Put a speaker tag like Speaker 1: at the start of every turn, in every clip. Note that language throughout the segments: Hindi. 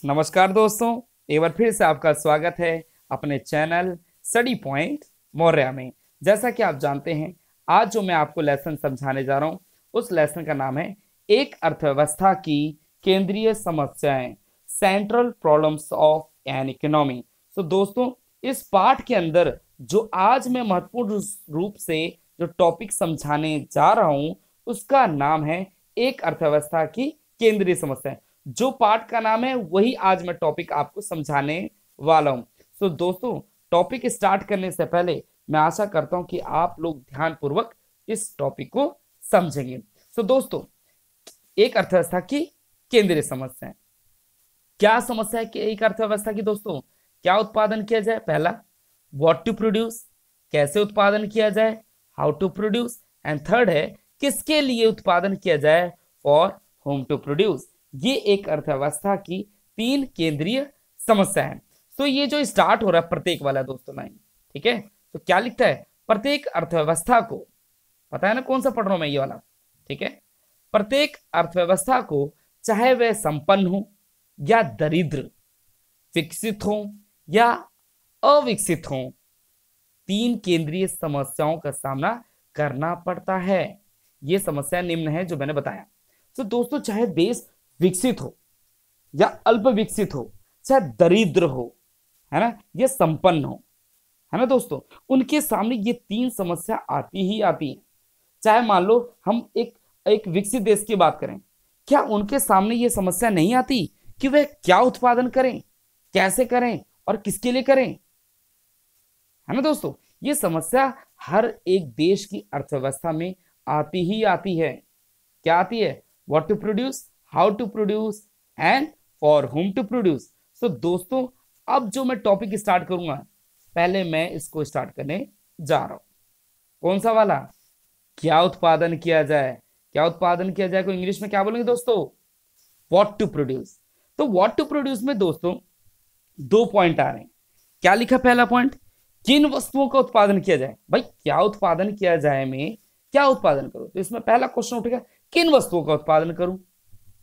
Speaker 1: नमस्कार दोस्तों, एक बार फिर से आपका स्वागत है अपने चैनल स्टडी पॉइंट मौर्या में। जैसा कि आप जानते हैं, आज जो मैं आपको लेसन समझाने जा रहा हूं उस लेसन का नाम है एक अर्थव्यवस्था की केंद्रीय समस्याएं, central problems of an economy. तो दोस्तों, इस पाठ के अंदर जो आज मैं महत्वपूर्ण रूप से जो टॉपिक समझाने जा रहा हूं उसका नाम है एक अर्थव्यवस्था की केंद्रीय समस्याएं। जो पाठ का नाम है वही आज मैं टॉपिक आपको समझाने वाला हूं। तो दोस्तों, टॉपिक स्टार्ट करने से पहले मैं आशा करता हूं कि आप लोग ध्यानपूर्वक इस टॉपिक को समझेंगे। तो दोस्तों, एक अर्थव्यवस्था की केंद्रीय समस्या, क्या समस्या है कि एक अर्थव्यवस्था की? दोस्तों, क्या उत्पादन किया जाए? पहला, व्हाट टू प्रोड्यूस, कैसे उत्पादन किया जाए, how to produce, and third है किसके लिए उत्पादन किया जाए, फॉर होम टू प्रोड्यूस। ये एक अर्थव्यवस्था की तीन केंद्रीय समस्या है। तो ये जो स्टार्ट हो रहा है प्रत्येक वाला दोस्तों लाइन, ठीक है, तो क्या लिखता है? प्रत्येक अर्थव्यवस्था को, पता है ना कौन सा पढ़ रहा हूं मैं, ये वाला, ठीक है। प्रत्येक अर्थव्यवस्था को, चाहे वह संपन्न हो या दरिद्र, विकसित हो या अविकसित हो, तीन केंद्रीय समस्याओं का सामना करना पड़ता है। ये समस्या निम्न है जो मैंने बताया। तो दोस्तों, चाहे देश विकसित हो या अल्प विकसित हो, चाहे दरिद्र हो, है ना, या संपन्न हो, है ना दोस्तों, उनके सामने ये तीन समस्या आती ही आती है। चाहे मान लो हम एक विकसित देश की बात करें, क्या उनके सामने ये समस्या नहीं आती कि वे क्या उत्पादन करें, कैसे करें और किसके लिए करें? है ना दोस्तों, ये समस्या हर एक देश की अर्थव्यवस्था में आती ही आती है। क्या आती है? What to produce, how to produce and for whom to produce. तो दोस्तों, अब जो मैं टॉपिक स्टार्ट करूंगा, पहले मैं इसको स्टार्ट करने जा रहा हूं। कौन सा वाला? क्या उत्पादन किया जाए। क्या उत्पादन किया जाए को इंग्लिश में क्या बोलेंगे दोस्तों? What to produce. तो व्हाट टू प्रोड्यूस में दोस्तों दो पॉइंट आ रहे हैं। क्या लिखा पहला पॉइंट? किन वस्तुओं का उत्पादन किया जाए। भाई, क्या उत्पादन किया जाए में क्या उत्पादन करो, तो इसमें पहला क्वेश्चन उठेगा किन वस्तुओं का उत्पादन करूं,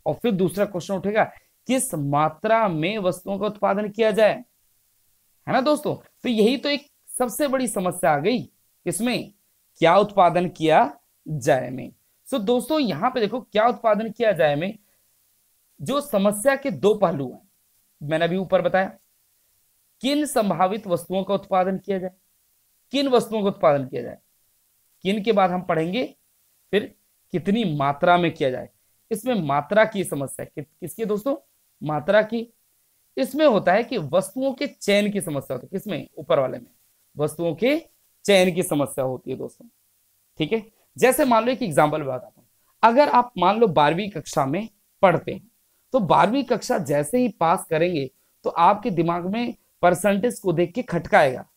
Speaker 1: और फिर दूसरा क्वेश्चन उठेगा किस मात्रा में वस्तुओं का उत्पादन किया जाए। है ना दोस्तों, तो यही तो एक सबसे बड़ी समस्या आ गई, किसमें? क्या उत्पादन किया जाए में। तो दोस्तों, यहां पे देखो, क्या उत्पादन किया जाए में जो समस्या के दो पहलू हैं, मैंने अभी ऊपर बताया। किन संभावित वस्तुओं का उत्पादन किया जाए, किन वस्तुओं का उत्पादन किया जाए, किन के बाद हम पढ़ेंगे फिर कितनी मात्रा में किया जाए। इसमें मात्रा की समस्या किसकी दोस्तों? मात्रा की। इसमें होता है कि वस्तुओं के चयन की समस्या होती है। किसमें? ऊपर वाले में वस्तुओं के चयन की समस्या होती है दोस्तों, ठीक है। जैसे मान लो एक एग्जाम्पल बताता हूं। अगर आप मान लो 12वीं कक्षा में पढ़ते हैं, तो 12वीं कक्षा जैसे ही पास करेंगे तो आपके दिमाग में परसेंटेज को देख के खटकाएगा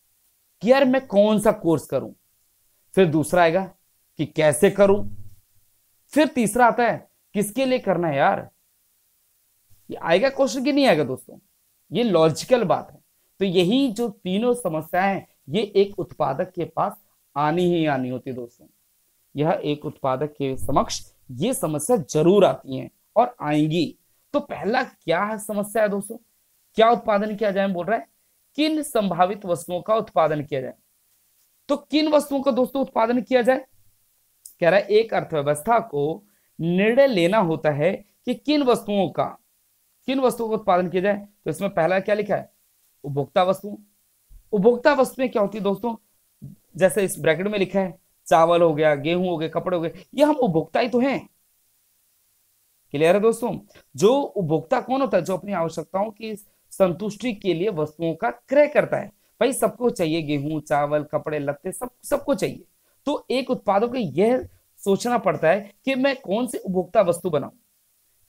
Speaker 1: कि यार मैं कौन सा कोर्स करूं। फिर दूसरा आएगा कि कैसे करूं। फिर तीसरा आता है किसके लिए करना है यार। ये आएगा क्वेश्चन कि नहीं आएगा दोस्तों? ये लॉजिकल बात है। तो यही जो तीनों समस्याएं हैं, ये एक उत्पादक के पास आनी ही आनी होती है दोस्तों। यह एक उत्पादक के समक्ष ये समस्या जरूर आती है और आएंगी। तो पहला क्या है समस्या है दोस्तों? क्या उत्पादन किया जाए बोल रहा है, किन संभावित वस्तुओं का उत्पादन किया जाए। तो किन वस्तुओं का दोस्तों उत्पादन किया जाए? कह रहा है एक अर्थव्यवस्था को निर्णय लेना होता है कि किन वस्तुओं का उत्पादन किया जाए। तो इसमें पहला क्या लिखा है? उपभोक्ता वस्तु। उपभोक्ता वस्तुएं क्या होती है दोस्तों? जैसे इस ब्रैकेट में लिखा है, चावल हो गया, गेहूं हो गए, कपड़े हो गए, ये हम उपभोक्ता ही तो हैं। क्लियर है दोस्तों? जो उपभोक्ता कौन होता है? जो अपनी आवश्यकताओं की संतुष्टि के लिए वस्तुओं का क्रय करता है। भाई, सबको चाहिए, गेहूं, चावल, कपड़े लत्ते, सबको चाहिए। तो एक उत्पादक को यह सोचना पड़ता है कि मैं कौन सी उपभोक्ता वस्तु बनाऊं।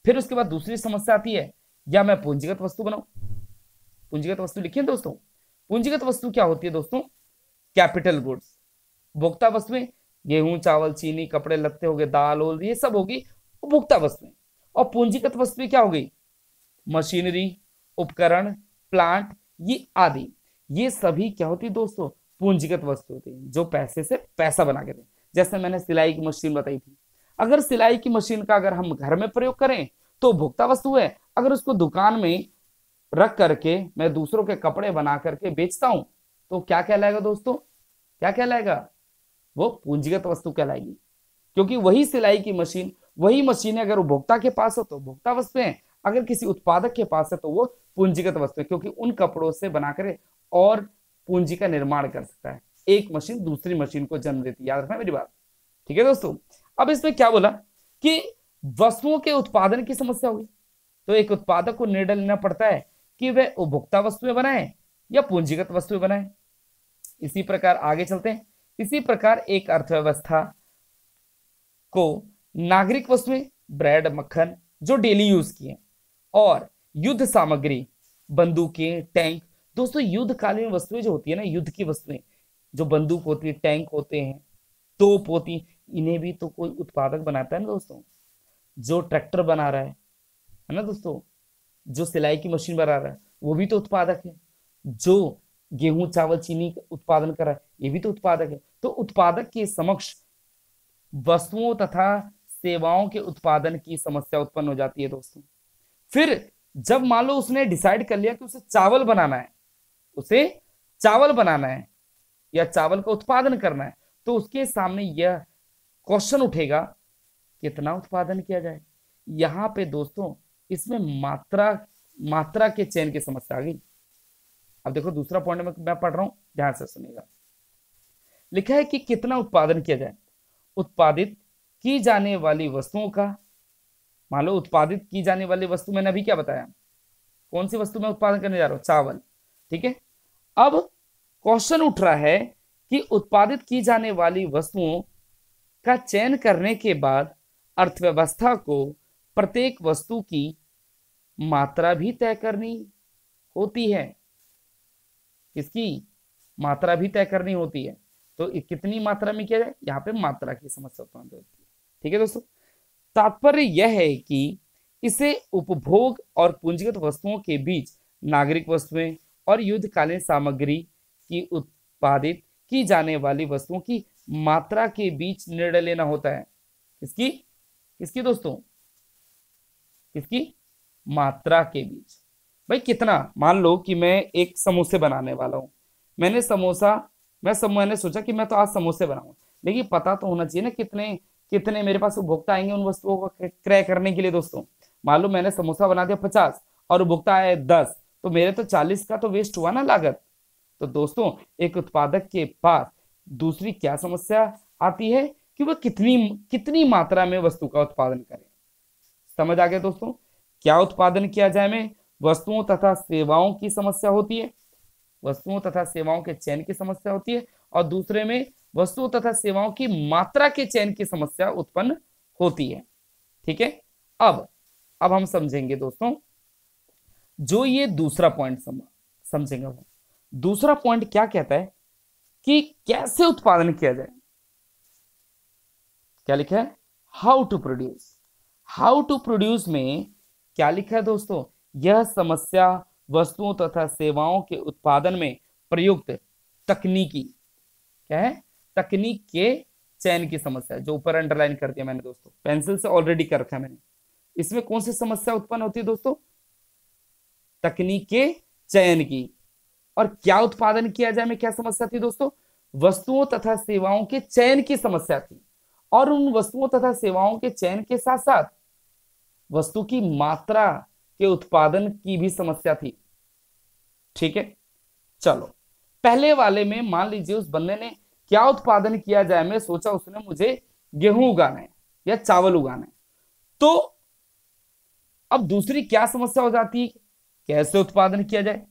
Speaker 1: फिर उसके बाद दूसरी समस्या आती है, या मैं पूंजीगत वस्तु बनाऊं। पूंजीगत वस्तु लिखिए दोस्तों। पूंजीगत वस्तु क्या होती है दोस्तों? Capital goods. उपभोक्ता वस्तुएं गेहूं, चावल, चीनी, कपड़े लत्ते हो गए, दाल ओल, ये सब होगी उपभोक्ता वस्तुएं। और पूंजीगत वस्तुएं क्या हो गई? मशीनरी, उपकरण, प्लांट, ये आदि, ये सभी क्या होती है दोस्तों? पूंजीगत वस्तु होती है, जो पैसे से पैसा बना के दे। जैसे मैंने सिलाई की मशीन बताई थी, अगर सिलाई की मशीन का अगर हम घर में प्रयोग करें तो उपभोक्ता वस्तु है। अगर उसको दुकान में रख करके मैं दूसरों के कपड़े बना करके बेचता हूं, तो क्या कहलाएगा दोस्तों? क्या कहलाएगा? वो पूंजीगत वस्तु कहलाएगी। क्योंकि वही सिलाई की मशीन, वही मशीन अगर उपभोक्ता के पास हो तो उपभोक्ता वस्तुएं, अगर किसी उत्पादक के पास है तो वो पूंजीगत वस्तुएं, क्योंकि उन कपड़ों से बनाकर और पूंजी का निर्माण कर सकता है। एक मशीन दूसरी मशीन को जन्म देती है, याद रखना मेरी बात। ठीक है दोस्तों, अब इसमें क्या बोला कि वस्तुओं के उत्पादन की समस्या होगी, तो एक उत्पादक को निर्णय लेना पड़ता है कि वह उपभोक्ता वस्तुएं बनाए या पूंजीगत वस्तुएं बनाए। इसी प्रकार आगे चलते हैं। इसी प्रकार एक अर्थव्यवस्था को नागरिक वस्तुएं, ब्रेड, मक्खन जो डेली यूज किए, और युद्ध सामग्री, बंदूकें, टैंक। दोस्तों युद्धकालीन वस्तुएं जो होती है ना, युद्ध की वस्तुएं, जो बंदूक होती है, टैंक होते हैं, तोप होती, इन्हें भी तो कोई उत्पादक बनाता है ना दोस्तों। जो ट्रैक्टर बना रहा है ना दोस्तों, जो सिलाई की मशीन बना रहा है वो भी तो उत्पादक है। जो गेहूं, चावल, चीनी का उत्पादन कर रहा है ये भी तो उत्पादक है। तो उत्पादक के समक्ष वस्तुओं तथा सेवाओं के उत्पादन की समस्या उत्पन्न हो जाती है दोस्तों। फिर जब मान लो उसने डिसाइड कर लिया कि उसे चावल बनाना है, उसे चावल बनाना है या चावल का उत्पादन करना है, तो उसके सामने यह क्वेश्चन उठेगा कितना उत्पादन किया जाए। यहां पे दोस्तों इसमें मात्रा के चयन की समस्या आ गई। अब देखो दूसरा पॉइंट में मैं पढ़ रहा हूं, ध्यान से सुनिएगा। लिखा है कि कितना उत्पादन किया जाए। उत्पादित की जाने वाली वस्तुओं का, मान लो उत्पादित की जाने वाली वस्तु मैंने अभी क्या बताया, कौन सी वस्तु मैं उत्पादन करने जा रहा हूं? चावल। ठीक है, अब क्वेश्चन उठ रहा है कि उत्पादित की जाने वाली वस्तुओं का चयन करने के बाद अर्थव्यवस्था को प्रत्येक वस्तु की मात्रा भी तय करनी होती है। किसकी मात्रा भी तय करनी होती है? तो कितनी मात्रा में किया जाए, यहाँ पे मात्रा की समस्या उत्पन्न होती है। ठीक है दोस्तों, तात्पर्य यह है कि इसे उपभोग और पूंजीगत वस्तुओं के बीच नागरिक वस्तुएं और युद्धकालीन सामग्री की उत्पादित की जाने वाली वस्तुओं की मात्रा के बीच निर्णय लेना होता है। किसकी किसकी दोस्तों? किसकी? मात्रा के बीच। भाई कितना, मान लो कि मैं एक समोसे बनाने वाला हूं, मैंने सोचा कि मैं तो आज समोसे बनाऊंगा, लेकिन पता तो होना चाहिए ना कितने कितने मेरे पास उपभोक्ता आएंगे उन वस्तुओं को क्रय करने के लिए दोस्तों। मान लो मैंने समोसा बना दिया 50 और उपभोक्ता आए 10, तो मेरे तो 40 का तो वेस्ट हुआ ना लागत। तो दोस्तों एक उत्पादक के पास दूसरी क्या समस्या आती है कि वह कितनी मात्रा में वस्तु का उत्पादन करे। समझ आ गया दोस्तों? क्या उत्पादन किया जाए में वस्तुओं तथा सेवाओं की समस्या होती है, वस्तुओं तथा सेवाओं के चयन की समस्या होती है, और दूसरे में वस्तुओं तथा सेवाओं की मात्रा के चयन की समस्या उत्पन्न होती है। ठीक है, अब हम समझेंगे दोस्तों जो ये दूसरा पॉइंट समझेंगे। दूसरा पॉइंट क्या कहता है कि कैसे उत्पादन किया जाए। क्या लिखा है? How to produce. How to produce में क्या लिखा है दोस्तों? यह समस्या वस्तुओं तथा सेवाओं के उत्पादन में प्रयुक्त तकनीकी, क्या है? तकनीक के चयन की समस्या, जो ऊपर अंडरलाइन कर दिया मैंने दोस्तों, पेंसिल से ऑलरेडी कर रखा है मैंने। इसमें कौन सी समस्या उत्पन्न होती है दोस्तों? तकनीक के चयन की। और क्या उत्पादन किया जाए में क्या समस्या थी दोस्तों? वस्तुओं तथा सेवाओं के चयन की समस्या थी, और उन वस्तुओं तथा सेवाओं के चयन के साथ साथ वस्तु की मात्रा के उत्पादन की भी समस्या थी। ठीक है, चलो पहले वाले में मान लीजिए उस बंदे ने क्या उत्पादन किया जाए में सोचा, उसने मुझे गेहूं उगाना है या चावल उगाना है। तो अब दूसरी क्या समस्या हो जाती है? कैसे उत्पादन किया जाए।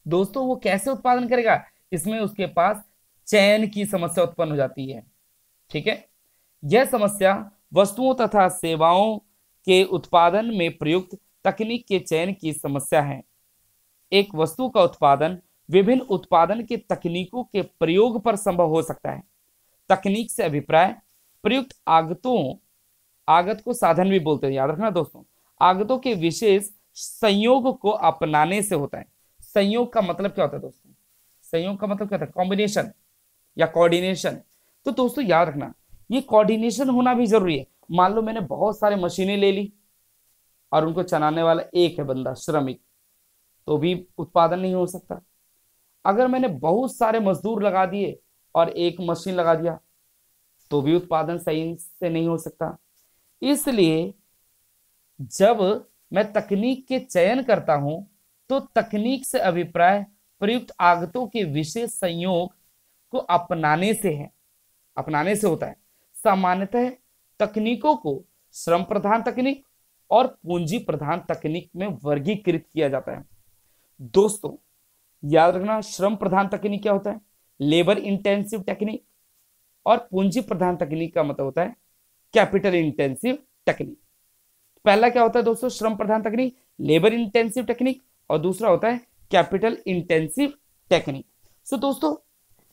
Speaker 1: दोस्तों वो कैसे उत्पादन करेगा, इसमें उसके पास चयन की समस्या उत्पन्न हो जाती है। ठीक है, यह समस्या वस्तुओं तथा सेवाओं के उत्पादन में प्रयुक्त तकनीक के चयन की समस्या है। एक वस्तु का उत्पादन विभिन्न उत्पादन के तकनीकों के प्रयोग पर संभव हो सकता है। तकनीक से अभिप्राय प्रयुक्त आगत को साधन भी बोलते हैं, याद रखना दोस्तों। आगतों के विशेष संयोग को अपनाने से होता है। संयोग का मतलब क्या होता है दोस्तों? संयोग का मतलब क्या होता है? कॉम्बिनेशन या कोऑर्डिनेशन। तो दोस्तों याद रखना ये कोऑर्डिनेशन होना भी जरूरी है। मान लो मैंने बहुत सारे मशीनें ले ली और उनको चलाने वाला एक है बंदा, श्रमिक, तो भी उत्पादन नहीं हो सकता। अगर मैंने बहुत सारे मजदूर लगा दिए और एक मशीन लगा दिया तो भी उत्पादन सही से नहीं हो सकता। इसलिए जब मैं तकनीक के चयन करता हूं तो तकनीक से अभिप्राय प्रयुक्त आगतों के विशेष संयोग को अपनाने से है, अपनाने से होता है। सामान्यतः तकनीकों को श्रम प्रधान तकनीक और पूंजी प्रधान तकनीक में वर्गीकृत किया जाता है। दोस्तों याद रखना, श्रम प्रधान तकनीक क्या होता है? Labour intensive technique. और पूंजी प्रधान तकनीक का मतलब होता है कैपिटल इंटेंसिव टेक्निक। पहला क्या होता है दोस्तों? श्रम प्रधान तकनीक, लेबर इंटेंसिव टेक्निक, और दूसरा होता है कैपिटल इंटेंसिव टेक्निक। सो दोस्तों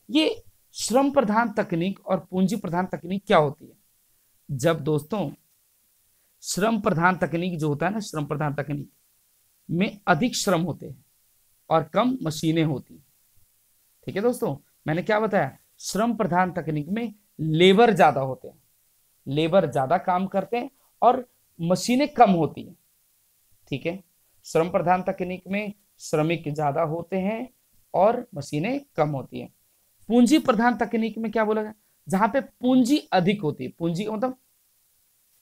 Speaker 1: ये श्रम प्रधान तकनीक और पूंजी प्रधान तकनीक क्या होती है? जब दोस्तों श्रम प्रधान तकनीक जो होता है ना, श्रम प्रधान तकनीक में अधिक श्रम होते हैं और कम मशीनें होती हैं। ठीक है दोस्तों, मैंने क्या बताया? श्रम प्रधान तकनीक में लेबर ज्यादा होते हैं, लेबर ज्यादा काम करते हैं और मशीनें कम होती हैं। ठीक है, श्रम प्रधान तकनीक में श्रमिक ज्यादा होते हैं और मशीनें कम होती हैं। पूंजी प्रधान तकनीक में क्या बोला गया? जहां पे पूंजी अधिक होती है, पूंजी मतलब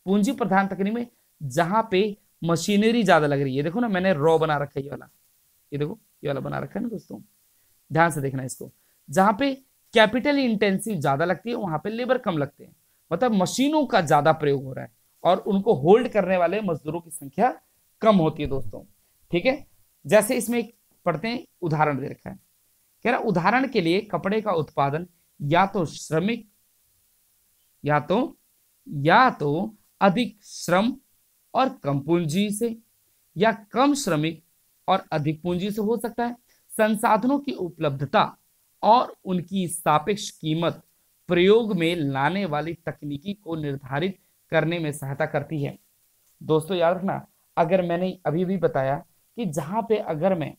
Speaker 1: पूंजी प्रधान तकनीक में जहां पे मशीनरी ज्यादा लग रही है। देखो ना, मैंने रॉ बना रखा है ये वाला, ये देखो ये वाला बना रखा है ना दोस्तों, ध्यान से देखना इसको। जहां पे कैपिटल इंटेंसिव ज्यादा लगती है वहां पे लेबर कम लगते हैं, मतलब मशीनों का ज्यादा प्रयोग हो रहा है और उनको होल्ड करने वाले मजदूरों की संख्या कम होती है दोस्तों। ठीक है, जैसे इसमें एक पढ़ते हैं, उदाहरण दे रखा है। कह रहा उदाहरण के लिए कपड़े का उत्पादन या तो श्रमिक या तो अधिक श्रम और कम पूंजी से, या कम श्रमिक और अधिक पूंजी से हो सकता है। संसाधनों की उपलब्धता और उनकी सापेक्ष कीमत प्रयोग में लाने वाली तकनीकी को निर्धारित करने में सहायता करती है। दोस्तों याद रखना, अगर मैंने अभी भी बताया कि जहां पे अगर मैं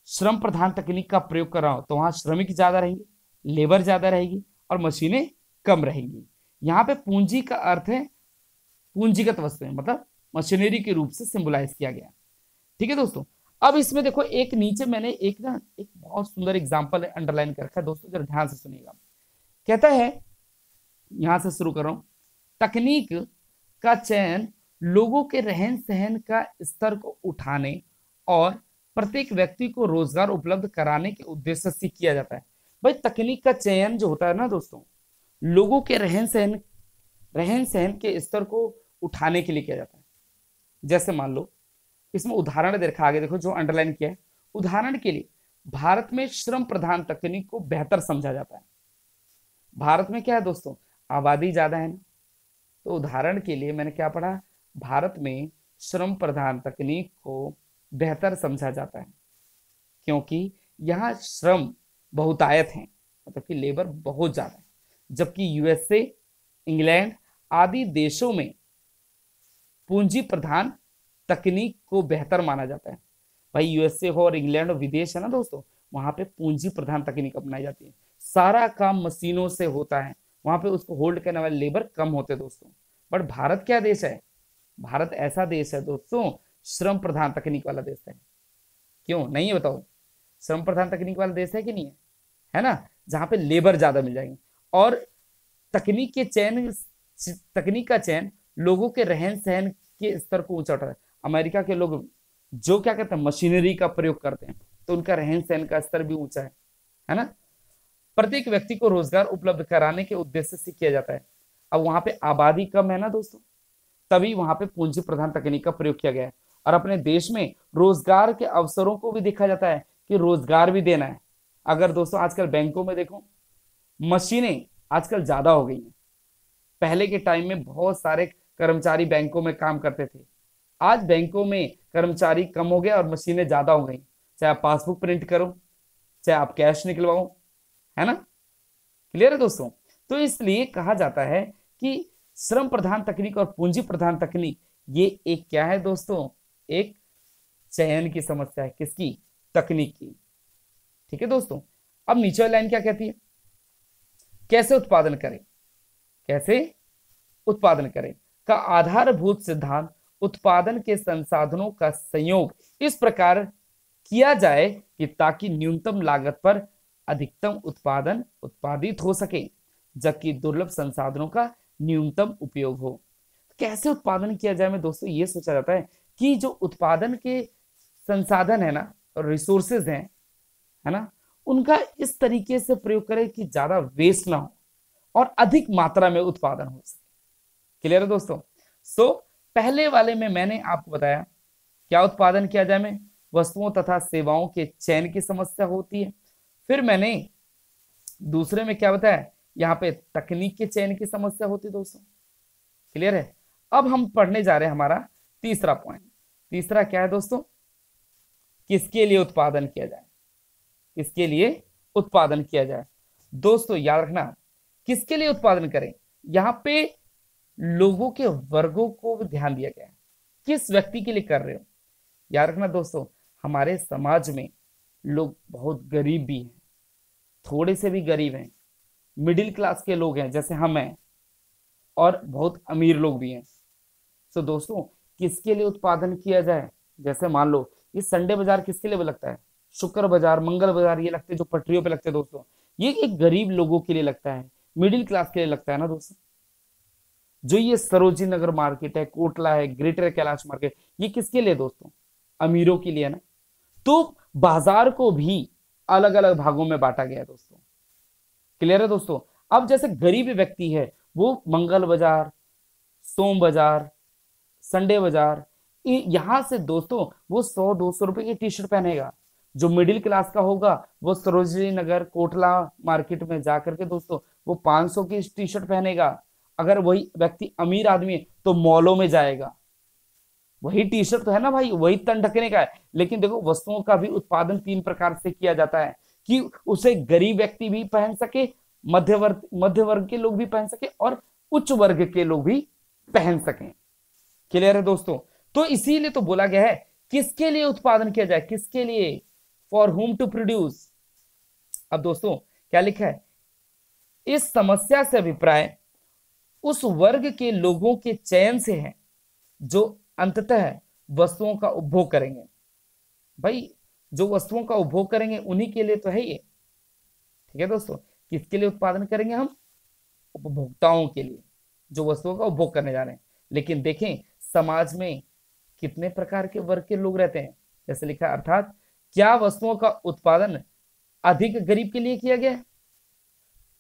Speaker 1: श्रम प्रधान तकनीक का प्रयोग कर रहा हूं तो वहां श्रमिक ज्यादा रहेंगे, लेबर ज्यादा रहेगी और मशीनें कम रहेंगी। यहाँ पे पूंजी का अर्थ है पूंजीगत वस्तुएं, मतलब मशीनरी के रूप से सिंबलाइज किया गया। ठीक है दोस्तों, अब इसमें देखो एक नीचे मैंने एक बहुत सुंदर एग्जांपल अंडरलाइन कर रखा है दोस्तों, जरा ध्यान से सुनिएगा। कहता है, यहां से शुरू कर रहा हूं, तकनीक का चयन लोगों के रहन सहन का स्तर को उठाने और प्रत्येक व्यक्ति को रोजगार उपलब्ध कराने के उद्देश्य से किया जाता है। भाई तकनीक का चयन जो होता है ना दोस्तों, लोगों के रहन सहन के स्तर को उठाने के लिए किया जाता है। जैसे मान लो इसमें उदाहरण दे रखा, आगे देखो जो अंडरलाइन किया है। उदाहरण के लिए भारत में श्रम प्रधान तकनीक को बेहतर समझा जाता है। भारत में क्या है दोस्तों, आबादी ज्यादा है ना, तो उदाहरण के लिए मैंने क्या पढ़ा, भारत में श्रम प्रधान तकनीक को बेहतर समझा जाता है क्योंकि यहाँ श्रम बहुतायत है, मतलब कि लेबर बहुत ज्यादा है। जबकि यूएसए, इंग्लैंड आदि देशों में पूंजी प्रधान तकनीक को बेहतर माना जाता है। भाई यूएसए हो और इंग्लैंड हो, विदेश है ना दोस्तों, वहां पे पूंजी प्रधान तकनीक अपनाई जाती है, सारा काम मशीनों से होता है, वहां पे उसको होल्ड करने वाले लेबर कम होते हैं दोस्तों। बट भारत क्या देश है? भारत ऐसा देश है दोस्तों, श्रम प्रधान तकनीक वाला देश है। क्यों नहीं है बताओ? श्रम प्रधान तकनीक वाला देश है कि नहीं है? है ना, जहां पे लेबर ज्यादा मिल जाएंगे और तकनीक का चयन लोगों के रहन सहन के स्तर को ऊंचा उठाता है। अमेरिका के लोग जो क्या करते हैं, मशीनरी का प्रयोग करते हैं, तो उनका रहन सहन का स्तर भी ऊंचा है ना। प्रत्येक व्यक्ति को रोजगार उपलब्ध कराने के उद्देश्य से किया जाता है। अब वहां पे आबादी कम है ना दोस्तों, तभी वहां पे पूंजी प्रधान तकनीक का प्रयोग किया गया है। और अपने देश में रोजगार के अवसरों को भी देखा जाता है कि रोजगार भी देना है। अगर दोस्तों आजकल बैंकों में देखो, मशीनें आजकल ज्यादा हो गई हैं। पहले के टाइम में बहुत सारे कर्मचारी बैंकों में काम करते थे, आज बैंकों में कर्मचारी कम हो गए और मशीनें ज्यादा हो गई। चाहे आप पासबुक प्रिंट करो, चाहे आप कैश निकलवाओ, है ना। क्लियर है दोस्तों? तो इसलिए कहा जाता है कि श्रम प्रधान तकनीक और पूंजी प्रधान तकनीक ये एक क्या है दोस्तों, एक चयन की समस्या है। किसकी? तकनीक की। ठीक है दोस्तों, अब नीचे लाइन क्या कहती है, कैसे उत्पादन करें का आधारभूत सिद्धांत उत्पादन के संसाधनों का संयोग इस प्रकार किया जाए कि ताकि न्यूनतम लागत पर अधिकतम उत्पादन उत्पादित हो सके, जबकि दुर्लभ संसाधनों का न्यूनतम उपयोग हो। कैसे उत्पादन किया जाए में दोस्तों ये सोचा जाता है कि जो उत्पादन के संसाधन है ना, रिसोर्सेज हैं, है ना, उनका इस तरीके से प्रयोग करें कि ज्यादा वेस्ट ना हो और अधिक मात्रा में उत्पादन हो सके। क्लियर है दोस्तों? पहले वाले में मैंने आपको बताया क्या उत्पादन किया जाए में वस्तुओं तथा सेवाओं के चयन की समस्या होती है। फिर मैंने दूसरे में क्या बताया, यहाँ पे तकनीक के चयन की समस्या होती है दोस्तों। क्लियर है? अब हम पढ़ने जा रहे हैं हमारा तीसरा पॉइंट। तीसरा क्या है दोस्तों? किसके लिए उत्पादन किया जाए, किसके लिए उत्पादन किया जाए। दोस्तों याद रखना, किसके लिए उत्पादन करें, यहाँ पे लोगों के वर्गों को भी ध्यान दिया गया है। किस व्यक्ति के लिए कर रहे हो, याद रखना दोस्तों, हमारे समाज में लोग बहुत गरीब भी हैं, थोड़े से भी गरीब हैं, मिडिल क्लास के लोग हैं जैसे हम हैं, और बहुत अमीर लोग भी हैं। तो दोस्तों किसके लिए उत्पादन किया जाए, जैसे मान लो ये संडे बाजार किसके लिए लगता है, शुक्र बाजार, मंगल बाजार, ये लगते हैं जो पटरियों पे लगते हैं दोस्तों, ये एक गरीब लोगों के लिए लगता है, मिडिल क्लास के लिए लगता है ना दोस्तों। जो ये सरोजिनी नगर मार्केट है, कोटला है, ग्रेटर कैलाश मार्केट, ये किसके लिए दोस्तों, अमीरों के लिए ना। तो बाजार को भी अलग अलग भागों में बांटा गया है दोस्तों। क्लियर है दोस्तों? अब जैसे गरीब व्यक्ति है वो मंगल बाजार, सोम बाजार, संडे बाजार, यहां से दोस्तों वो 100-200 रुपए की टी शर्ट पहनेगा। जो मिडिल क्लास का होगा वो सरोजिनी नगर, कोटला मार्केट में जाकर के दोस्तों वो 500 की टी शर्ट पहनेगा। अगर वही व्यक्ति अमीर आदमी है तो मॉलों में जाएगा, वही टी शर्ट तो है ना भाई, वही तन ढकने का है। लेकिन देखो वस्तुओं का भी उत्पादन 3 प्रकार से किया जाता है कि उसे गरीब व्यक्ति भी पहन सके, मध्य वर्ग के लोग भी पहन सके, और उच्च वर्ग के लोग भी पहन सकें। क्लियर है दोस्तों? तो इसीलिए तो बोला गया है किसके लिए उत्पादन किया जाए, किसके लिए, फॉर हुम टू प्रोड्यूस। अब दोस्तों क्या लिखा है, इस समस्या से अभिप्राय उस वर्ग के लोगों के चयन से है जो अंततः वस्तुओं का उपभोग करेंगे। भाई जो वस्तुओं का उपभोग करेंगे उन्हीं के लिए तो है ये। ठीक है दोस्तों, किसके लिए उत्पादन करेंगे हम, उपभोक्ताओं के लिए, जो वस्तुओं का उपभोग करने जा रहे हैं। लेकिन देखें समाज में कितने प्रकार के वर्ग के लोग रहते हैं, जैसे लिखा है, अर्थात क्या वस्तुओं का उत्पादन अधिक गरीब के लिए किया गया,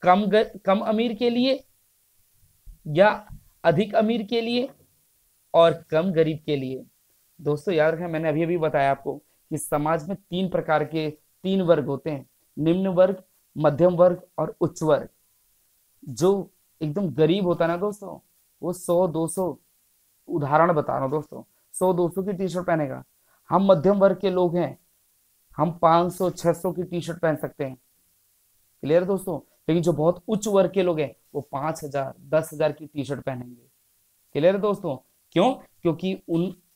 Speaker 1: कम अमीर के लिए, या अधिक अमीर के लिए और कम गरीब के लिए। दोस्तों याद रखें, मैंने अभी अभी बताया आपको कि समाज में 3 प्रकार के 3 वर्ग होते हैं, निम्न वर्ग, मध्यम वर्ग और उच्च वर्ग। जो एकदम गरीब होता है ना दोस्तों, वो 100-200, उदाहरण बता रहा हूं दोस्तों, 100-200 की टी शर्ट पहनेगा। हम मध्यम वर्ग के लोग हैं, हम 500-600 की टी शर्ट पहन सकते हैं। क्लियर दोस्तों? लेकिन जो बहुत उच्च वर्ग के लोग हैं वो 5,000-10,000 की टी शर्ट पहनेंगे। क्लियर दोस्तों? क्यों? क्योंकि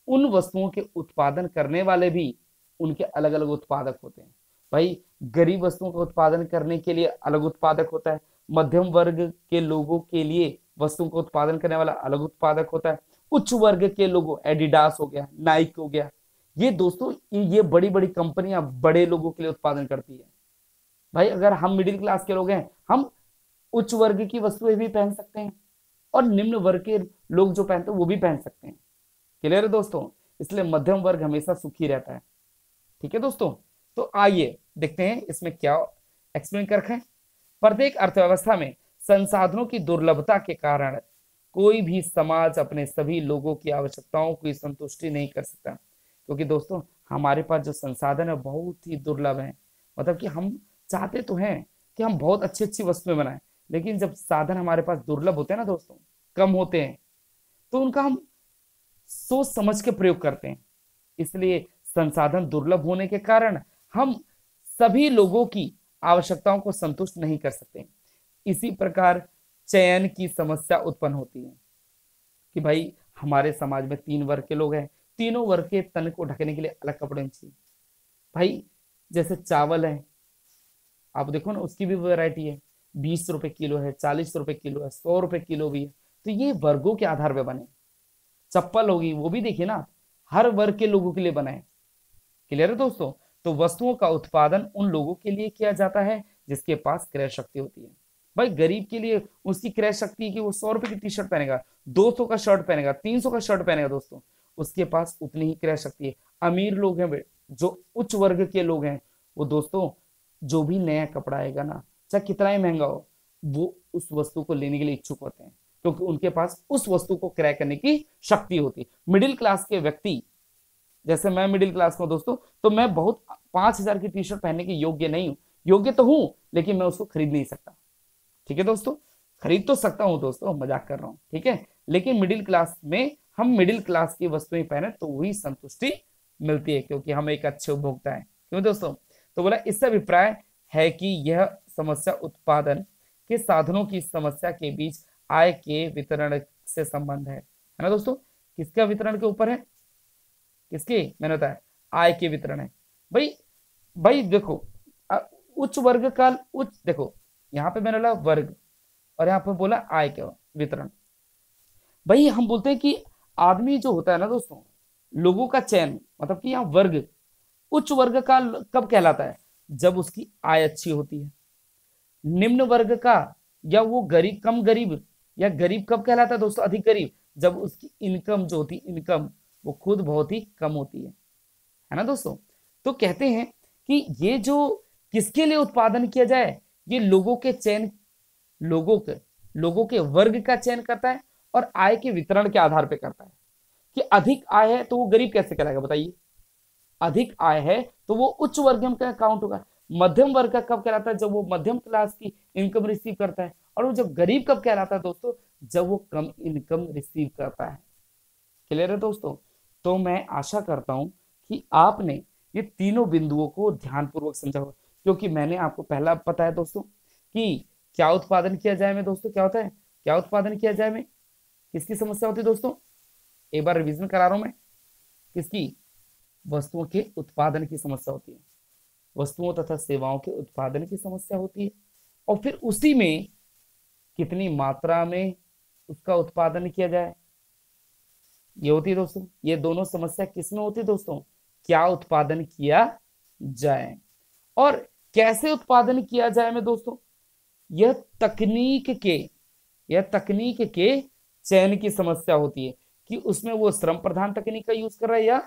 Speaker 1: उन वस्तुओं के उत्पादन करने वाले भी उनके अलग अलग उत्पादक होते हैं। भाई गरीब वस्तुओं का उत्पादन करने के लिए अलग उत्पादक होता है, मध्यम वर्ग के लोगों के लिए वस्तुओं का उत्पादन करने वाला अलग उत्पादक होता है, उच्च वर्ग के लोगों, एडिडास हो गया, नाइक हो गया, ये दोस्तों ये बड़ी बड़ी कंपनियां बड़े लोगों के लिए उत्पादन करती है। भाई अगर हम मिडिल क्लास के लोग हैं, हम उच्च वर्ग की वस्तुएं भी पहन सकते हैं और निम्न वर्ग के लोग जो पहनते हैं वो भी पहन सकते हैं। क्लियर है दोस्तों? इसलिए मध्यम वर्ग हमेशा सुखी रहता है। ठीक है दोस्तों, तो आइए देखते हैं इसमें क्या एक्सप्लेन कर रखा है। प्रत्येक अर्थव्यवस्था में संसाधनों की दुर्लभता के कारण कोई भी समाज अपने सभी लोगों की आवश्यकताओं की संतुष्टि नहीं कर सकता, क्योंकि दोस्तों हमारे पास जो संसाधन है बहुत ही दुर्लभ है। मतलब कि हम चाहते तो हैं कि हम बहुत अच्छी अच्छी वस्तुएं बनाएं, लेकिन जब साधन हमारे पास दुर्लभ होते हैं ना दोस्तों, कम होते हैं, तो उनका हम सोच समझ के प्रयोग करते हैं। इसलिए संसाधन दुर्लभ होने के कारण हम सभी लोगों की आवश्यकताओं को संतुष्ट नहीं कर सकते। इसी प्रकार चयन की समस्या उत्पन्न होती है कि भाई हमारे समाज में 3 वर्ग के लोग हैं, तीनों वर्ग के तन को ढकने के लिए अलग कपड़े चाहिए। भाई जैसे चावल है, आप देखो ना उसकी भी वैरायटी है, 20 रुपए किलो है, 40 रुपए किलो है, 100 रुपए किलो भी है। तो ये वर्गों के आधार पे बने। चप्पल होगी, वो भी देखिए ना, हर वर्ग के लोगों के लिए बना है। क्लियर है दोस्तों? तो वस्तुओं का उत्पादन उन लोगों के लिए किया जाता है जिसके पास क्रय शक्ति होती है। भाई गरीब के लिए उसकी क्रय शक्ति है कि वो 100 रुपए की टी शर्ट पहनेगा, 200 का शर्ट पहनेगा, 300 का शर्ट पहनेगा दोस्तों, उसके पास उतनी ही क्रय शक्ति है। अमीर लोग हैं, जो उच्च वर्ग के लोग हैं, वो दोस्तों जो भी नया कपड़ा आएगा ना, चाहे कितना ही महंगा हो, वो उस वस्तु को लेने के लिए इच्छुक होते हैं, क्योंकि उनके पास उस वस्तु को क्रय करने की शक्ति होती है। मिडिल क्लास के व्यक्ति, जैसे मैं मिडिल क्लास का हूं दोस्तों, तो मैं बहुत 5,000 की टी शर्ट पहनने के योग्य नहीं हूं, योग्य तो हूं लेकिन मैं उसको खरीद नहीं सकता। ठीक है दोस्तों, खरीद तो सकता हूं दोस्तों, मजाक कर रहा हूं, ठीक है, लेकिन मिडिल क्लास में हम मिडिल क्लास की वस्तुएं पहने तो वही संतुष्टि मिलती है, क्योंकि हम एक अच्छे उपभोक्ता हैं। क्यों दोस्तों? तो बोला इससे अभिप्राय है कि यह समस्या उत्पादन के साधनों की समस्या के बीच आय के वितरण से संबंध है ना दोस्तों? किसका वितरण के ऊपर है? किसकी? मैंने बताया आय के वितरण है। भाई भाई देखो, उच्च वर्ग का उच्च, देखो यहाँ पे मैंने बोला वर्ग और यहाँ पे बोला आय का वितरण। भाई हम बोलते हैं कि आदमी जो होता है ना दोस्तों, लोगों का चयन, मतलब कि यहाँ वर्ग, उच्च वर्ग का कब कहलाता है? जब उसकी आय अच्छी होती है। निम्न वर्ग का या वो गरीब, कम गरीब या गरीब कब कहलाता है दोस्तों? अधिक गरीब, जब उसकी इनकम जो होती है, इनकम वो खुद बहुत ही कम होती है ना दोस्तों? तो कहते हैं कि ये जो किसके लिए उत्पादन किया जाए, ये लोगों के चयन, लोगों के वर्ग का चयन करता है और आय के वितरण के आधार पर करता है। कि अधिक आय है तो वो गरीब कैसे कहलाएगा बताइए? अधिक आय है तो वो उच्च वर्ग का काउंट होगा। मध्यम वर्ग का कब कहलाता है? जब वो मध्यम क्लास की इनकम रिसीव करता है। और वो जब गरीब कब कहलाता है दोस्तों? जब वो कम इनकम रिसीव करता है। क्लियर है दोस्तों? तो मैं आशा करता हूं कि आपने ये तीनों बिंदुओं को ध्यानपूर्वक समझा होगा, क्योंकि मैंने आपको पहला बताया दोस्तों कि क्या उत्पादन किया जाए में, दोस्तों क्या होता है, क्या उत्पादन किया जाए में किसकी समस्या होती है दोस्तों? एक बार रिवीजन करा रहा हूं मैं, किसकी? वस्तुओं के उत्पादन की समस्या होती है, वस्तुओं तथा सेवाओं के उत्पादन की समस्या होती है, और फिर उसी में कितनी मात्रा में उसका उत्पादन किया जाए, ये होती है दोस्तों। ये दोनों समस्या किसमें होती है दोस्तों? क्या उत्पादन किया जाए और कैसे उत्पादन किया जाए में दोस्तों, यह तकनीक के चयन की समस्या होती है कि उसमें वो श्रम प्रधान तकनीक का यूज कर रहा है या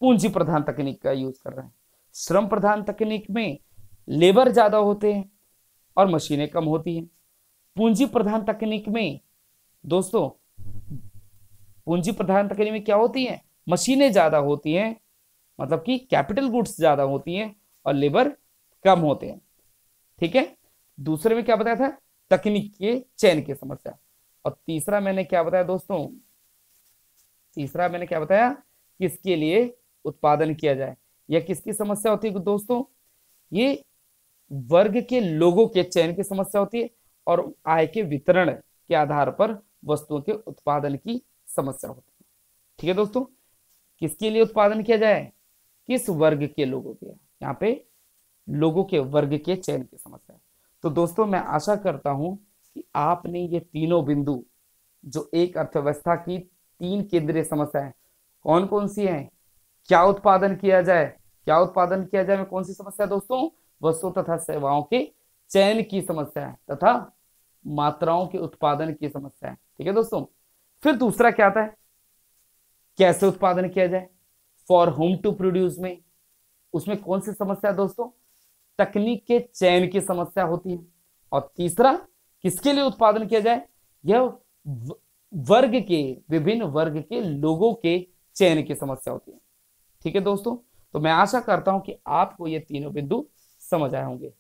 Speaker 1: पूंजी प्रधान तकनीक का यूज कर रहा है। श्रम प्रधान तकनीक में लेबर ज्यादा होते हैं और मशीनें कम होती हैं। पूंजी प्रधान तकनीक में दोस्तों, पूंजी प्रधान तकनीक में क्या होती है? मशीनें ज्यादा होती हैं, मतलब कि कैपिटल गुड्स ज्यादा होती हैं और लेबर कम होते हैं। ठीक है, दूसरे में क्या बताया था? तकनीक के चयन की समस्या। और तीसरा मैंने क्या बताया दोस्तों? तीसरा मैंने क्या बताया? किसके लिए उत्पादन किया जाए, यह किसकी समस्या होती है दोस्तों? ये वर्ग के लोगों के चयन की समस्या होती है और आय के वितरण के आधार पर वस्तुओं के उत्पादन की समस्या होती है। ठीक है दोस्तों, किसके लिए उत्पादन किया जाए? किस वर्ग के लोगों के, यहाँ पे लोगों के वर्ग के चयन की समस्या है। तो दोस्तों मैं आशा करता हूं कि आपने ये तीनों बिंदु, जो एक अर्थव्यवस्था की 3 केंद्रीय समस्या है, कौन कौन सी है? क्या उत्पादन किया जाए, क्या उत्पादन किया जाए में कौन सी समस्या है दोस्तों? वस्तुओं तथा सेवाओं के चयन की समस्या है तथा मात्राओं के उत्पादन की समस्या है। ठीक है दोस्तों, फिर दूसरा क्या आता है? कैसे उत्पादन किया जाए, फॉर होम टू प्रोड्यूस में, उसमें कौन सी समस्या है दोस्तों? तकनीक के चयन की समस्या होती है। और तीसरा किसके लिए उत्पादन किया जाए? यह वर्ग के, विभिन्न वर्ग के लोगों के चयन की समस्या होती है। ठीक है दोस्तों, तो मैं आशा करता हूं कि आपको ये तीनों बिंदु समझ आए होंगे।